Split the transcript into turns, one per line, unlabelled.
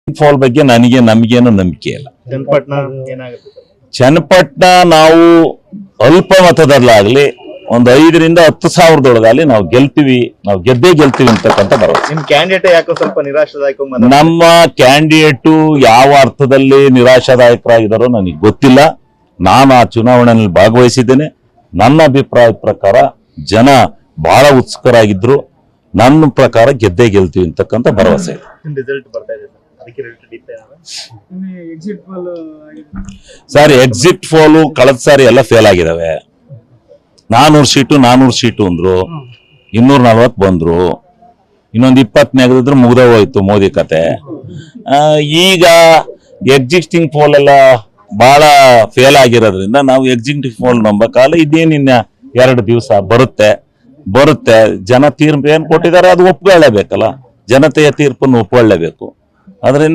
Fall ಬಗ್ಗೆ ನಮಗೇನು ನಂಬಿಕೆ ಇಲ್ಲ.
ಚನ್ನಪಟ್ಟಣ ಏನಾಗುತ್ತೆ ಸರ್?
ಚನ್ನಪಟ್ಟಣ ನಾವು ಅಲ್ಪ ಮತದಲ್ಲಾಗ್ಲಿ ಒಂದು 5 ರಿಂದ 10 ಸಾವಿರದೊಳಗಾಗ್ಲಿ ನಾವು ಗೆದ್ದೇ ಗೆಲ್ತೀವಿ ಅಂತಕ್ಕಂಥ ಭರವಸೆ.
ನಿಮ್ ಕ್ಯಾಂಡಿಡೇಟ್ ಯಾಕೋ ಸ್ವಲ್ಪ ನಿರಾಶಾದಾಯಕ
ನಮ್ಮ ಕ್ಯಾಂಡಿಡೇಟು ಯಾವ ಅರ್ಥದಲ್ಲಿ ನಿರಾಶಾದಾಯಕರಾಗಿದ್ದಾರೋ ನನಗೆ ಗೊತ್ತಿಲ್ಲ. ನಾನು ಆ ಚುನಾವಣೆಯಲ್ಲಿ ಭಾಗವಹಿಸಿದ್ದೇನೆ. ನನ್ನ ಅಭಿಪ್ರಾಯದ ಪ್ರಕಾರ ಜನ ಬಹಳ ಉತ್ಸುಕರಾಗಿದ್ರು. ನನ್ನ ಪ್ರಕಾರ ಗೆದ್ದೇ ಗೆಲ್ತೀವಿ ಅಂತಕ್ಕಂಥ ಭರವಸೆ ಇದೆ.
ರಿಸಲ್ಟ್ ಬರ್ತಾ ಇದೆ ಅದಕ್ಕೆ
ಸರ್ ಎಕ್ಸಿಟ್ ಪೋಲು ಕಳೆದ ಸಾರಿ ಎಲ್ಲ ಫೇಲ್ ಆಗಿದಾವೆ. 400 ಸೀಟು ಅಂದ್ರು, 240 ಬಂದ್ರು, ಇನ್ನೊಂದು 20 ನೆಗೆದಿದ್ರು ಮುಗ್ದ ಹೋಯ್ತು ಮೋದಿ ಕತೆ. ಈಗ ಎಕ್ಸಿಸ್ಟಿಂಗ್ ಪೋಲ್ ಎಲ್ಲ ಬಹಳ ಫೇಲ್ ಆಗಿರೋದ್ರಿಂದ ನಾವು ಎಕ್ಸಿಸ್ಟಿಂಗ್ ಪೋಲ್ ನಂಬಕಾಲ ಇದೇನಿನ್ನ 2 ದಿವಸ ಬರುತ್ತೆ ಜನ ತೀರ್ಪು ಏನ್ ಕೊಟ್ಟಿದ್ದಾರೆ ಅದು ಒಪ್ಕೊಳ್ಳೇಬೇಕಲ್ಲ. ಜನತೆಯ ತೀರ್ಪನ್ನು ಒಪ್ಕೊಳ್ಳೇಬೇಕು. ಅದರಿಂದ